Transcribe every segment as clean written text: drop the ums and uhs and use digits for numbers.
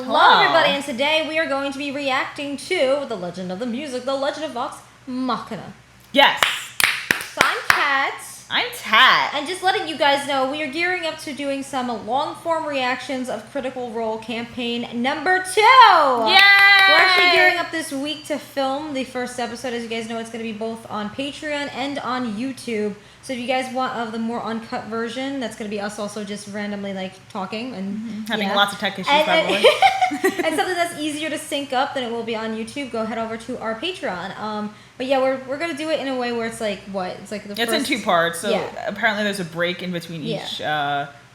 Hello, everybody, and today we are going to be reacting to The Legend of the Music, The Legend of Vox Machina. Yes. So I'm Kat. I'm Tat. And just letting you guys know, we are gearing up to doing some long-form reactions of Critical Role Campaign number 2. Yay! We're actually gearing up this week to film the first episode. As you guys know, it's going to be both on Patreon and on YouTube. So if you guys want the more uncut version, that's going to be us also just randomly like talking and having lots of tech issues, by the way. And something that's easier to sync up than it will be on YouTube, go head over to our Patreon. But yeah, we're going to do it in a way where it's like, what? It's like the first... It's in 2 parts, so apparently there's a break in between each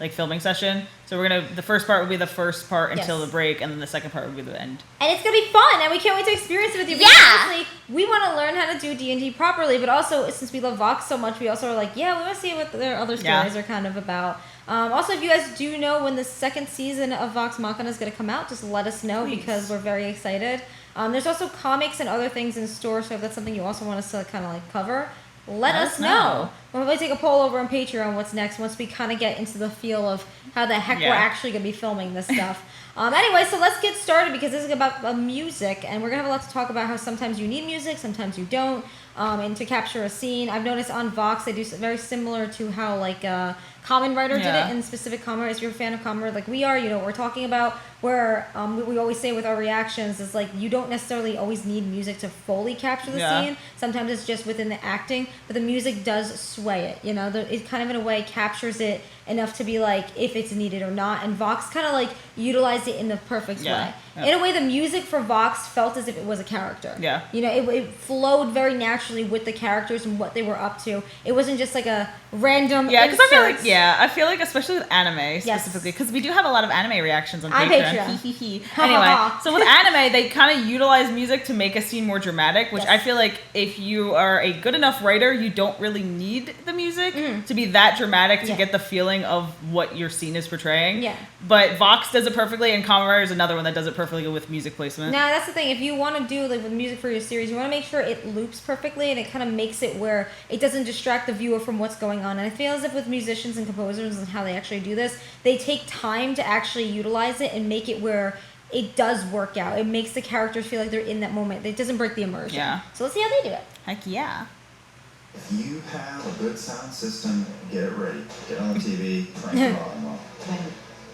like filming session. So we're the first part will be the first part until the break, and then the second part will be the end. And it's going to be fun, and we can't wait to experience it with you. Yeah! Honestly, we want to learn how to do D&D properly, but also, since we love Vox so much, we also are like, we want to see what their other stories are kind of about. Also, if you guys do know when the second season of Vox Machina is going to come out, just let us know, because we're very excited. There's also comics and other things in store, so if that's something you also want us to kind of like cover, let us know. We'll probably take a poll over on Patreon what's next once we kind of get into the feel of how the heck we're actually going to be filming this stuff. Anyway, so let's get started, because this is about music, and we're going to have a lot to talk about how sometimes you need music, sometimes you don't, and to capture a scene. I've noticed on Vox they do very similar to how like Kamen Rider did it in specific Kamen Rider. If you're a fan of Kamen Rider like we are, you know what we're talking about, where we always say with our reactions is like you don't necessarily always need music to fully capture the scene. Sometimes it's just within the acting, but the music does sway it, you know, it kind of in a way captures it enough to be like if it's needed or not, and Vox kind of like utilized it in the perfect way. In a way, the music for Vox felt as if it was a character. You know, it flowed very naturally with the characters and what they were up to. It wasn't just like a random because I feel like especially with anime specifically, because we do have a lot of anime reactions on Patreon. Anyway, so with anime, they kind of utilize music to make a scene more dramatic, which I feel like if you are a good enough writer, you don't really need the music to be that dramatic to get the feeling of what your scene is portraying. But Vox does it perfectly, and Kamen Rider is another one that does it perfectly with music placement. Now, that's the thing. If you want to do like with music for your series, you want to make sure it loops perfectly, and it kind of makes it where it doesn't distract the viewer from what's going on. And I feel as if with musicians and composers and how they actually do this, they take time to actually utilize it and make it where it does work out. It makes the characters feel like they're in that moment. It doesn't break the immersion. So let's see how they do it. Heck yeah. If you have a good sound system, get it ready. Get on the TV, crank the volume up. When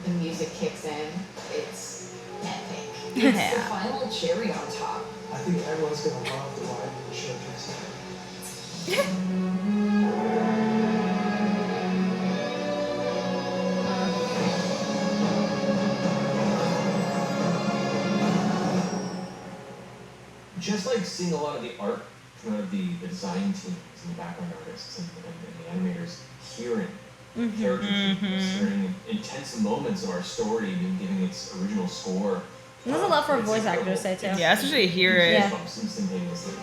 the music kicks in, it's epic. It's the final cherry on top. I think everyone's going to love the ride in the show. Just like seeing a lot of the art from the design teams and the background artists and the animators hearing characters, hearing intense moments of our story and giving its original score. There's a lot for a voice actor to say too. Yeah, especially hear it. Instantaneously.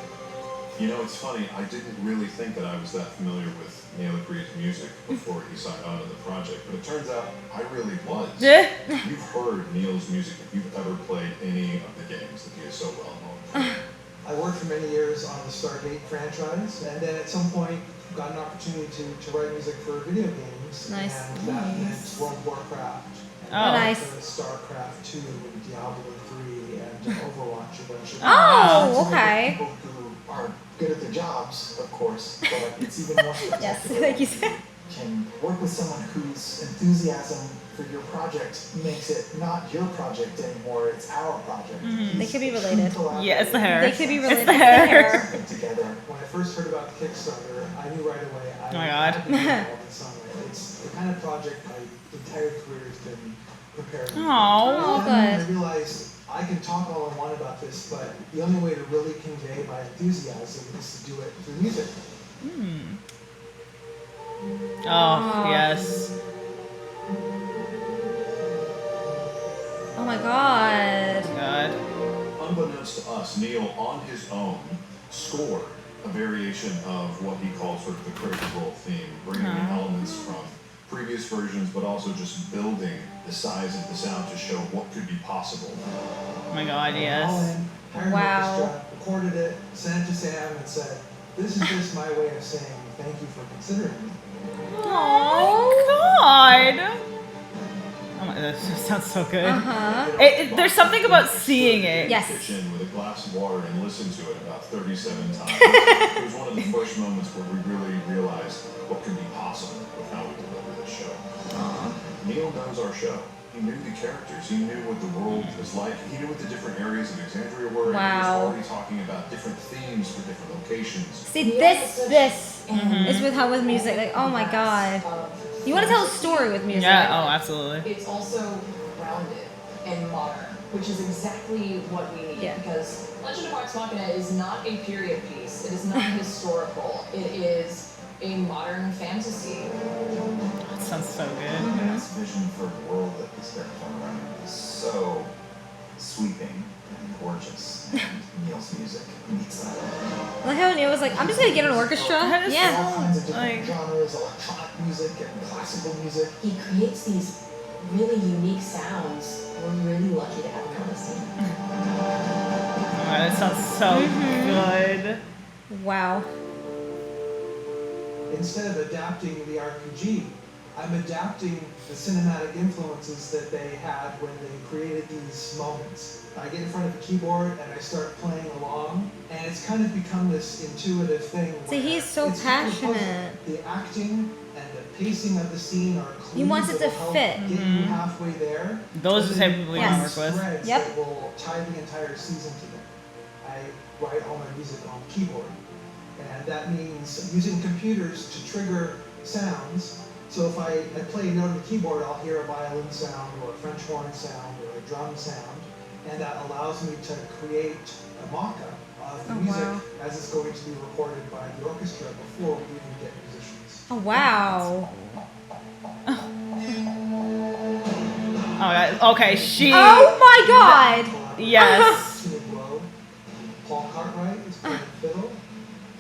You know, it's funny, I didn't really think that I was that familiar with Neil Creed's music before he signed on to the project, but it turns out I really was. You've heard Neil's music if you've ever played any of the games that he is so well known for. I worked for many years on the Stargate franchise, and then at some point got an opportunity to write music for video games. Nice. And that meant World of Warcraft. Nice. StarCraft 2, and Diablo 3, and Overwatch a bunch of okay. People who are good at their jobs, of course, but it's even more spectacular. like you said. Can work with someone whose enthusiasm for your project makes it not your project anymore, it's our project. They could be related. Yeah, it's the hair. They could be related. It's the hair. Together. When I first heard about the Kickstarter, I knew right away I had to be involved in some way. It's the kind of project my entire career has been preparing for. Oh, good. I realized I can talk all I want about this, but the only way to really convey my enthusiasm is to do it through music. Oh, yes. Oh my god. Unbeknownst to us, Neil, on his own, scored a variation of what he called sort of the Critical Role theme, bringing in elements from previous versions, but also just building the size of the sound to show what could be possible. Oh my god, yes. Wow. Recorded it, sent it to Sam, and said, "This is just my way of saying thank you for considering me." Oh my god! That sounds so good. There's something about seeing it. Yes. Kitchen with a glass of water and listen to it about 37 times. It was one of the first moments where we really realized what could be possible with how we deliver this show. Neil knows our show. He knew the characters. He knew what the world was like. He knew what the different areas of Exandria were. Wow. And he was already talking about different themes for different locations. See, this is with how with music. Like, oh my god. You want to tell a story with music. Yeah, oh, absolutely. It's also grounded and modern, which is exactly what we need. Yeah. Because Legend of Vox Machina is not a period piece. It is not historical. It is a modern fantasy. That sounds so good. Matt's vision for a world that this character around is so sweeping and gorgeous, and Neil's music meets that. I like how Neil was like, I'm just gonna get an orchestra. Yeah. All kinds of different Like- genres, electronic music and classical music. He creates these really unique sounds. We're really lucky to have him on the scene. Oh, that sounds so good. Wow. Instead of adapting the RPG, I'm adapting the cinematic influences that they had when they created these moments. I get in front of the keyboard and I start playing along, and it's kind of become this intuitive thing. See, where he's so it's kind of puzzling. passionate. The acting and the pacing of the scene are clues He wants it that to will help fit. get you halfway there. Those are But the then type of people you Yes. want to work with. threads Yep. that will tie the entire season together. I write all my music on keyboard, and that means using computers to trigger sounds. So if I play a note on the keyboard, I'll hear a violin sound or a French horn sound or a drum sound, and that allows me to create a mock-up of the Oh, music wow. as it's going to be recorded by the orchestra before we even get musicians. Oh wow. Oh, okay, she. Oh my god. Yes. Tina Globe, Paul Cartwright is playing fiddle,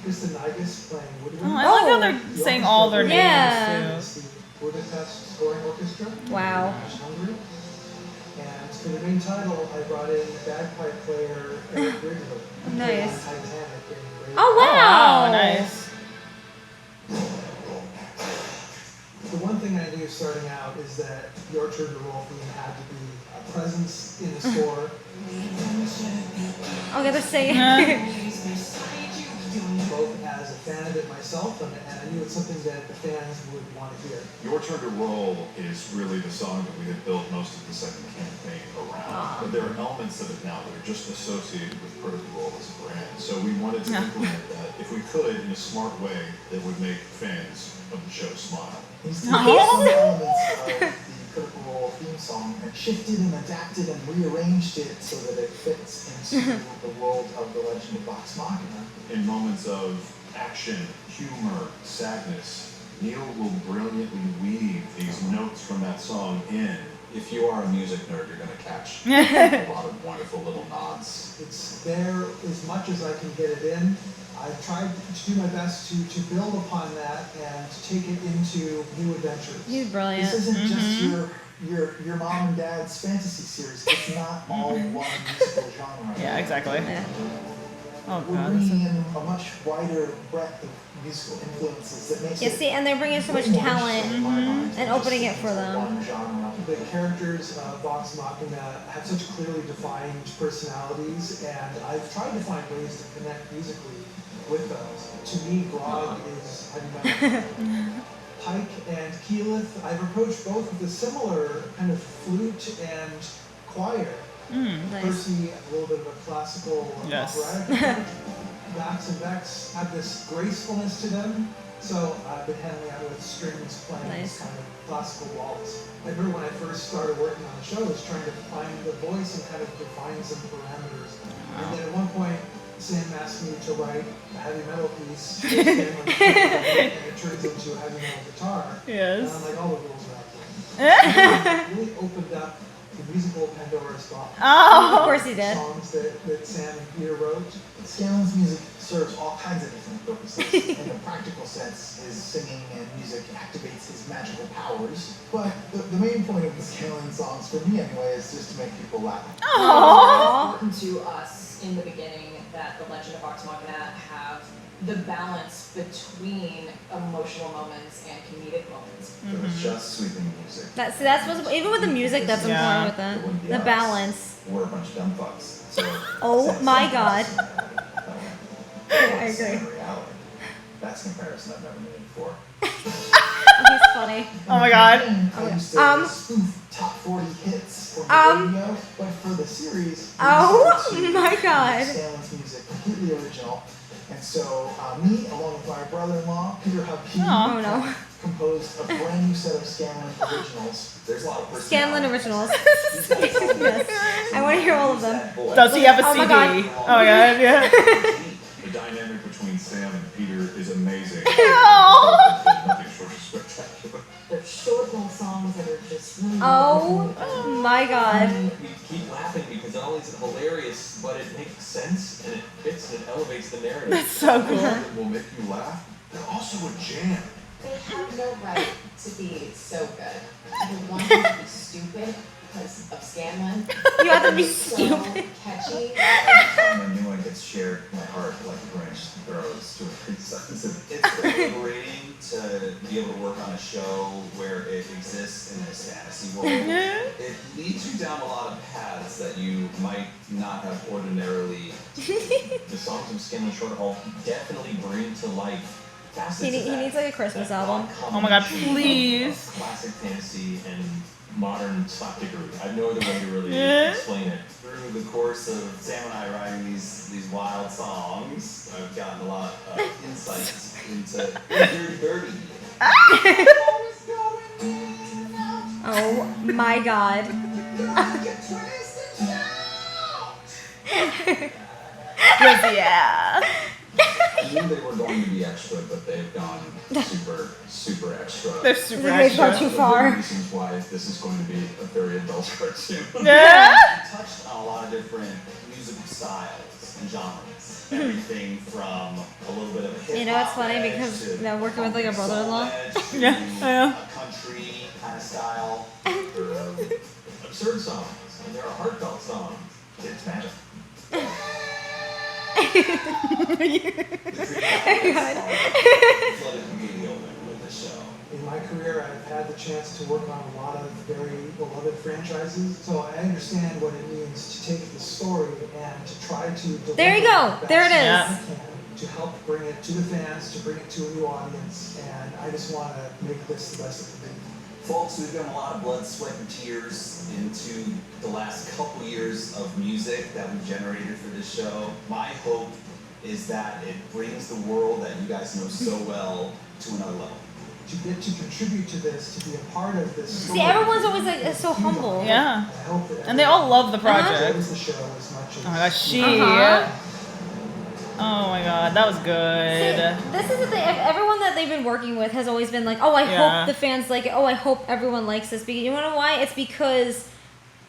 Kristen Nigus playing woodwind. Oh, I like how Oh. they're saying all their Yeah. names too. The Budapest Scoring Orchestra. Wow. Hungary. And for the main title, I brought in bagpipe player Eric Ridgely. who played on Nice. Titanic in Great Oh Oh, wow. wow, nice. The one thing I knew starting out is that the Orchard and Roll theme had to be a presence in the score. Okay, they're singing. Both as a fan of it myself, and I knew it's something that the fans would want to hear. Your Turn to Roll is really the song that we had built most of the second campaign around. But there are elements of it now that are just associated with Critical Role as a brand. So we wanted to implement that, if we could, in a smart way that would make fans of the show smile. He's taken some elements of the Critical Role theme song and shifted and adapted and rearranged it so that it fits into the world of the Legend of Vox Machina. In moments of action, humor, sadness, Neil will brilliantly weave these notes from that song in. If you are a music nerd, you're going to catch a lot of wonderful little nods. It's there as much as I can get it in. I've tried to do my best to build upon that and take it into new adventures. He's brilliant. This isn't just your mom and dad's fantasy series. It's not all one musical genre. Yeah, exactly. Yeah. Oh We're god. bringing in a much wider breadth of musical influences that makes Yeah, it see, and they're bringing so much way more talent interesting in my mind than and opening just it for them. one genre. The characters of Vox Machina have such clearly defined personalities, and I've tried to find ways to connect musically with those. To me, Grog is heavy metal. Pike and Keyleth, I've approached both with a similar kind of flute and choir. Nice. Percy, a little bit of a classical Yes. operatic. Vax and Vex have this gracefulness to them, so I've been handling out with strings playing Nice. these kind of classical waltz. I remember when I first started working on the show, I was trying to find the voice and kind of define some parameters. And then at one point, Sam asked me to write a heavy metal piece, and it turns into a heavy metal guitar. Yes. And I'm like, all the rules are out there. It really opened up the musical Pandora's box. Oh, of course he did. Songs that Sam and Peter wrote. Scanlan's music serves all kinds of different purposes. In a practical sense, his singing and music activates his magical powers. But the main point of the Scanlan songs, for me anyway, is just to make people laugh. It was important to us in the beginning that the Legend of Vox Machina have the balance between emotional moments and comedic moments. It was just sweeping music. That's what's, even with the music, that's important with the balance. We're a bunch of dumb fucks. So oh my god. I agree. Reality. That's a comparison I've never made before. He's funny. Oh my god. Spoof top 40 hits for the radio, but for the series. Oh my god. Scanlan's music, completely original. And so me, along with my brother-in-law, Peter Hubkey, composed a brand new set of Scanlan originals. There's a lot of Scanlan originals. Yes. I want to hear all of them. Does he have a CD? My god. Oh my god, yeah. The dynamic between Sam and Peter is amazing. Oh. Nothing short of spectacular. They're short little songs that are just really Oh my god. We keep laughing because not only is it hilarious, but it makes sense and it fits and it elevates the narrative. That's so cool. It will make you laugh. They're also a jam. They have no right to be so good. They want them to be stupid because of Scanlan. You have to be So stupid. catchy. Every time a new one gets shared, my heart, like Grinch, throws to a sons. It's liberating to be able to work on a show where it exists in this fantasy world. It leads you down a lot of paths that you might not have ordinarily. The songs of Scanlan Short Haul definitely bring to life facets He of that. needs like a Christmas album. Oh my god, please. Classic fantasy and modern slapdickery. I have no other way to really explain it. Through the course of Sam and I writing these wild songs, I've gotten a lot of insights into your dirty. Oh my god. Yeah. I knew they were going to be extra, but they've gone super extra. They're super They've gone extra. too far. Reasons why this is going to be a very adult cartoon. Yeah. We touched on a lot of different musical styles and genres. Everything from a little bit of a hip hop. You know, it's funny because working with like a brother-in-law. Yeah, I know. A country kind of style. There are absurd songs and there are heartfelt songs. It's magic. In my career, I've had the chance to work on a lot of very beloved franchises, so I understand what it means to take the story and to try to deliver There you go. the There it best is. I can to help bring it to the fans, to bring it to a new audience, and I just want to make this the best it can be. Folks, we've done a lot of blood, sweat, and tears into the last couple years of music that we've generated for this show. My hope is that it brings the world that you guys know so well to another level. To get to contribute to this, to be a part of this story. See, everyone's always like so humble. Yeah. I hope that And they all love the everyone project. enjoys the show as much as Oh my gosh, she. Uh-huh. Oh my god, that was good. See, this is the thing. Everyone that they've been working with has always been like, oh, I hope the fans like it. Oh, I hope everyone likes this. Because you know why? It's because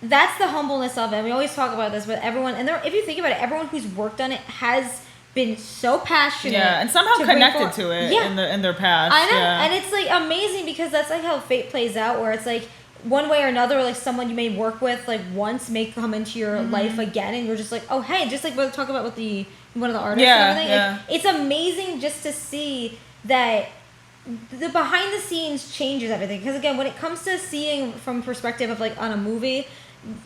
that's the humbleness of it. We always talk about this, but everyone, and if you think about it, everyone who's worked on it has been so passionate. Yeah, and somehow connected to it Yeah. in their past. I know, yeah. and it's like amazing because that's like how fate plays out, where it's like one way or another, like someone you may work with like once may come into your life again, and you're just like, oh hey, just like what we talk about with one of the artists and everything. Yeah. It's amazing just to see that the behind the scenes changes everything. Because again, when it comes to seeing from perspective of like on a movie,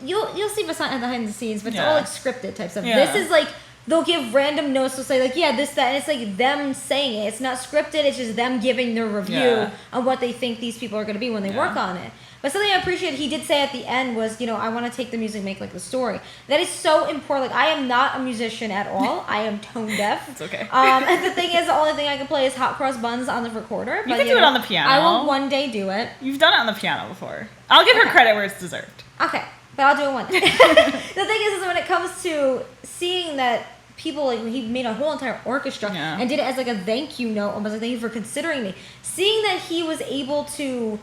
you'll see behind the scenes, but it's all like scripted type stuff. Yeah. This is like they'll give random notes. They'll say like, yeah, this, that, and it's like them saying it. It's not scripted. It's just them giving their review on what they think these people are going to be when they work on it. But something I appreciate he did say at the end was, I want to take the music and make like the story. That is so important. Like I am not a musician at all. I am tone deaf. It's okay. And the thing is, the only thing I can play is hot cross buns on the recorder. You can do it on the piano. I will one day do it. You've done it on the piano before. I'll give her credit where it's deserved. Okay, but I'll do it one day. The thing is when it comes to seeing that people, like he made a whole entire orchestra and did it as like a thank you note, almost like thank you for considering me. Seeing that he was able to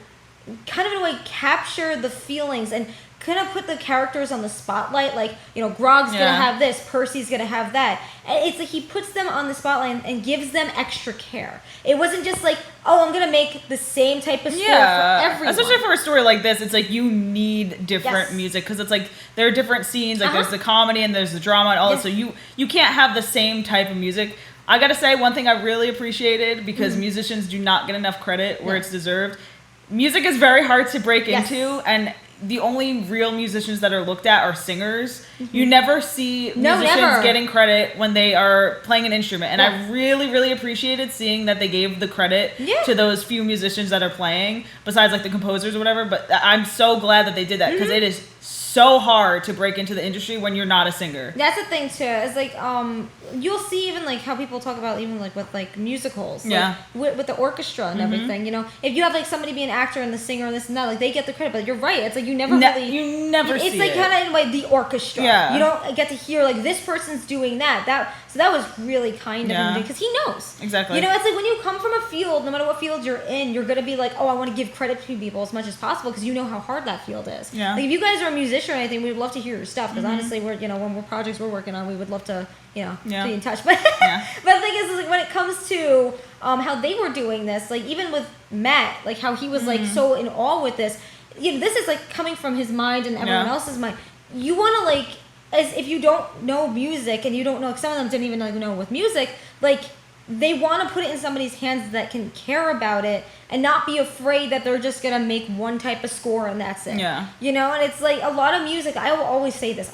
kind of in a way capture the feelings and kind of put the characters on the spotlight, like Grog's gonna have this, Percy's gonna have that. It's like he puts them on the spotlight and gives them extra care. It wasn't just like, oh, I'm gonna make the same type of story for everyone. Especially for a story like this, it's like you need different music because it's like there are different scenes. Like there's the comedy and there's the drama and all that. So you can't have the same type of music I gotta say, one thing I really appreciated, because musicians do not get enough credit where it's deserved. Music is very hard to break into, and the only real musicians that are looked at are singers. You never see musicians getting credit when they are playing an instrument. And I really, really appreciated seeing that they gave the credit to those few musicians that are playing, besides like the composers or whatever. But I'm so glad that they did that, because it is so hard to break into the industry when you're not a singer. That's the thing too. It's like you'll see even like how people talk about even like with like musicals, like, with the orchestra and everything. You know, if you have like somebody be an actor and the singer and this and that, like they get the credit. But you're right. It's like you never really. You never. It's like kind of in like the orchestra. Yeah. You don't get to hear like this person's doing that. So that was really kind of him, because he knows. Exactly. You know, it's like when you come from a field, no matter what field you're in, you're gonna be like, oh, I want to give credit to people as much as possible, because you know how hard that field is. Yeah. Like if you guys are a musician or anything, we'd love to hear your stuff, because honestly, we're when we're projects we're working on, we would love to be in touch. But but the thing is like when it comes to how they were doing this, like even with Matt, like how he was like so in awe with this. This is like coming from his mind and everyone else's mind. You want to like, as if you don't know music and you don't know, like some of them didn't even know with music, like they want to put it in somebody's hands that can care about it and not be afraid that they're just gonna make one type of score and that's it. Yeah. You know, and it's like a lot of music. I will always say this.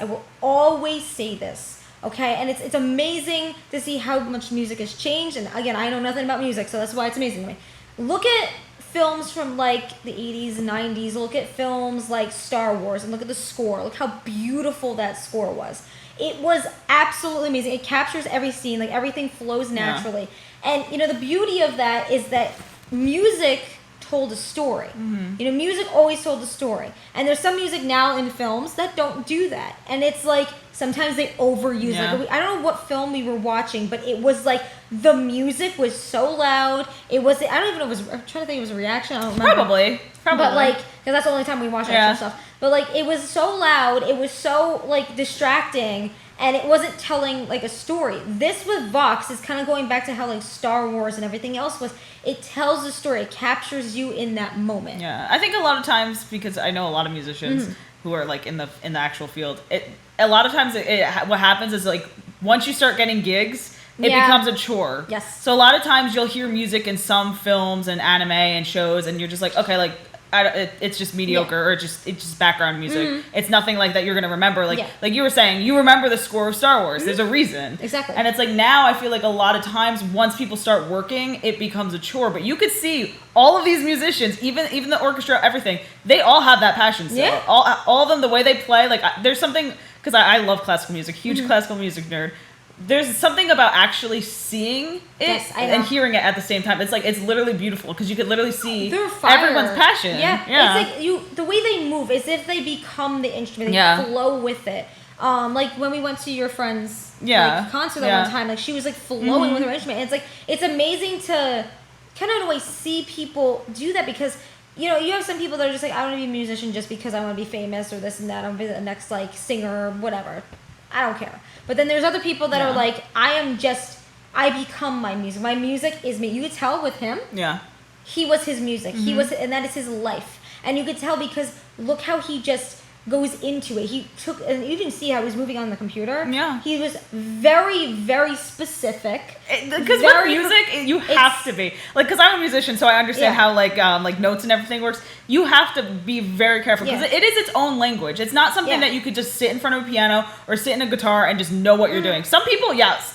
Okay, and it's amazing to see how much music has changed. And again, I know nothing about music, so that's why it's amazing to me. Look at films from like the 80s and 90s. Look at films like Star Wars and look at the score. Look how beautiful that score was. It was absolutely amazing. It captures every scene, like everything flows naturally. And the beauty of that is that music told a story. Music always told a story. And there's some music now in films that don't do that. And it's like sometimes they overuse it. Like, I don't know what film we were watching, but it was like the music was so loud. It was, I don't even know if it was, I'm trying to think it was a reaction. I don't remember. Probably. But like, because that's the only time we watch that stuff. But like, it was so loud. It was so like distracting. And it wasn't telling like a story. This with Vox is kind of going back to how like Star Wars and everything else was. It tells a story. It captures you in that moment. Yeah, I think a lot of times, because I know a lot of musicians who are like in the actual field. A lot of times what happens is like once you start getting gigs, it becomes a chore. Yes. So a lot of times you'll hear music in some films and anime and shows, and you're just like, okay, like. It's just mediocre or it's just background music. It's nothing like that you're gonna remember. Like you were saying, you remember the score of Star Wars. There's a reason. Exactly. And it's like now I feel like a lot of times once people start working, it becomes a chore. But you could see all of these musicians, even the orchestra, everything. They all have that passion. Still. Yeah. All of them, the way they play. Like there's something, because I love classical music. Huge classical music nerd. There's something about actually seeing it and hearing it at the same time. It's like, it's literally beautiful because you could literally see everyone's passion. Yeah. It's like the way they move is if they become the instrument, they flow with it. Like when we went to your friend's like, concert that one time, like she was like flowing with her instrument. And it's like, it's amazing to kind of in a way see people do that, because you have some people that are just like, I want to be a musician just because I want to be famous or this and that. I want to be the next like singer or whatever. I don't care. But then there's other people that are like, I become my music. My music is me. You could tell with him. Yeah. He was his music. He was, and that is his life. And you could tell because look how he just goes into it. He took, and you can see how he's moving on the computer. Yeah. He was very, very specific. Because with music, you have to be. Like, because I'm a musician, so I understand how, like notes and everything works. You have to be very careful, because it is its own language. It's not something that you could just sit in front of a piano or sit in a guitar and just know what you're doing. Some people,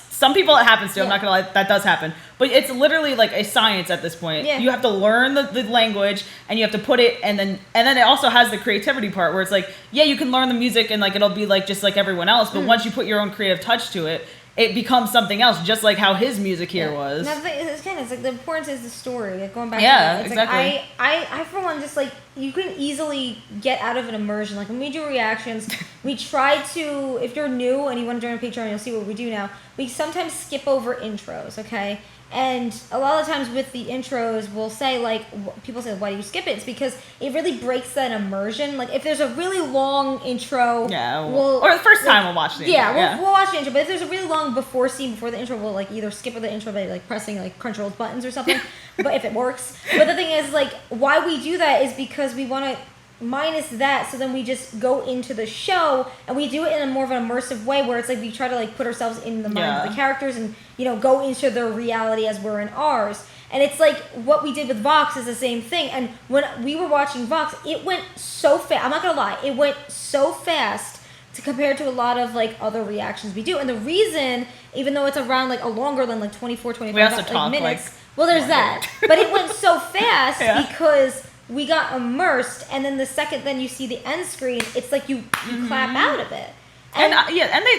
some people it happens to. I'm not going to lie, that does happen. But it's literally like a science at this point. Yeah. You have to learn the language, and you have to put it, and then it also has the creativity part where it's like, you can learn the music and like it'll be like just like everyone else, but once you put your own creative touch to it, it becomes something else, just like how his music here was. Now, it's like the importance is the story. Like going back to that. It's exactly. Like I for one just like you can easily get out of an immersion. Like when we do reactions, we try to, if you're new and you want to join a Patreon, you'll see what we do now. We sometimes skip over intros, okay? And a lot of times with the intros, we'll say like, people say, why do you skip it? It's because it really breaks that immersion. Like if there's a really long intro, or the first time we'll watch the intro. We'll watch the intro. But if there's a really long before the intro, we'll like either skip the intro by like pressing like Crunchyroll's buttons or something. But if it works. But the thing is like, why we do that is because we want to minus that, so then we just go into the show and we do it in a more of an immersive way where it's like we try to like put ourselves in the mind of the characters and, you know, go into their reality as we're in ours. And it's like what we did with Vox is the same thing. And when we were watching Vox, it went so fast. I'm not gonna lie, it went so fast compared to a lot of like other reactions we do. And the reason, even though it's around like a longer than like 24, 25 minutes, well, there's that. But it went so fast because we got immersed, and then the second then you see the end screen, it's like you clap out of it. And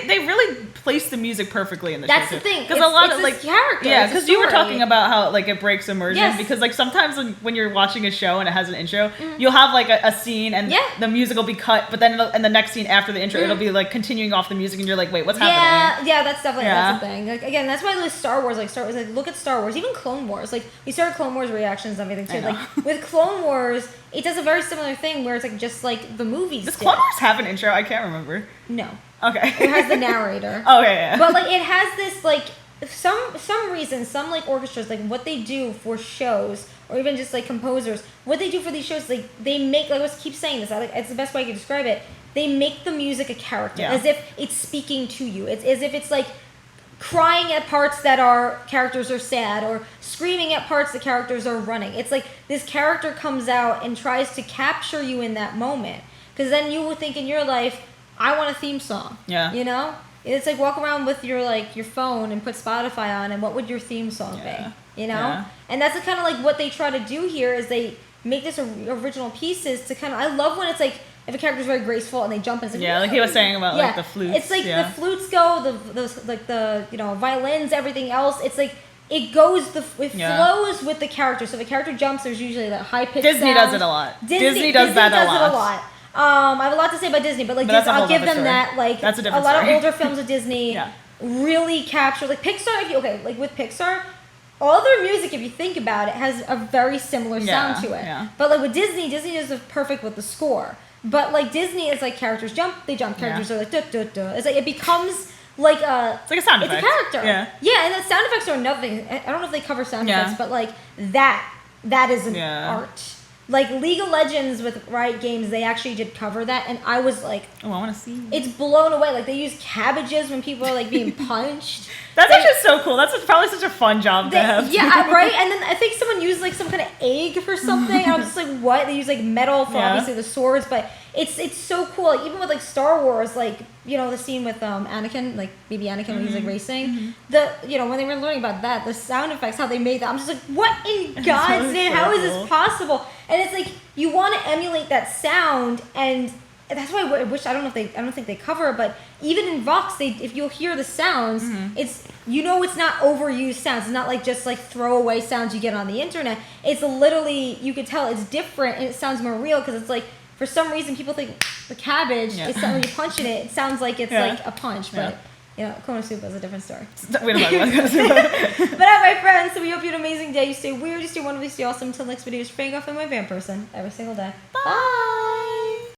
they really place the music perfectly in the show. That's the thing, because a lot of like character. Yeah, because you were talking about how like it breaks immersion. Because like sometimes when you're watching a show and it has an intro, you'll have like a scene and the music will be cut, but then in the next scene after the intro, it'll be like continuing off the music, and you're like, wait, what's happening? Yeah, that's definitely that's the thing. Like again, that's why with Star Wars, like look at Star Wars, even Clone Wars. Like we started Clone Wars reactions and everything too. Like with Clone Wars, it does a very similar thing where it's like just like the movies. Does Clone Wars have an intro? I can't remember. No. Okay. It has the narrator. Yeah. But like it has this like some reason, some like orchestras, like what they do for shows, or even just like composers, what they do for these shows, like they make, like I keep saying this, it's the best way I can describe it. They make the music a character, as if it's speaking to you. It's as if it's like crying at parts that our characters are sad, or screaming at parts the characters are running. It's like this character comes out and tries to capture you in that moment, because then you will think in your life, I want a theme song. Yeah. You know? It's like walk around with your like your phone and put Spotify on, and what would your theme song be? You know? Yeah. And that's kind of like what they try to do here is they make this original pieces to kind of, I love when it's like if a character's very graceful and they jump and it's like, like he was saying about like the flutes. It's like the flutes go, the you know, violins, everything else. It's like it goes, it flows with the character. So if a character jumps, there's usually that high pitch Disney sound. does it a lot. Disney does it a lot. I have a lot to say about Disney, but like Disney, I'll give them that. Like that's a lot of older films of Disney really capture, like Pixar. Like with Pixar, all their music, if you think about it, has a very similar sound to it. Yeah. But like with Disney does it perfect with the score. But like Disney is like characters jump, they jump. Characters are like duh, duh, duh. It's like it becomes like it's like a sound effect. It's a character. Yeah, and the sound effects are nothing. I don't know if they cover sound effects, but like that is an art. Like League of Legends with Riot Games, they actually did cover that, and I was like, oh, I want to see. It's blown away. Like they use cabbages when people are like being punched. That's actually so cool. That's probably such a fun job to have. Yeah, right. And then I think someone used like some kind of egg for something. And I was just like, what? They use like metal for obviously the swords, but it's so cool. Like even with like Star Wars, like you know the scene with Anakin, like baby Anakin when he's like racing. The when they were learning about that, the sound effects, how they made that, I'm just like, what in God's name? How is this possible? And it's like you want to emulate that sound, and that's why I wish I don't think they cover it, but even in Vox, if you'll hear the sounds, it's it's not overused sounds. It's not like just like throwaway sounds you get on the internet. It's literally, you could tell it's different and it sounds more real, because it's like for some reason people think the cabbage is when you're punching it sounds like it's like a punch, but Konosuba is a different story. We don't talk about Konosuba. But alright, my friends, so we hope you have an amazing day. You stay weird, you stay wonderful, you stay awesome. Until next video, just praying off in my van person every single day. Bye.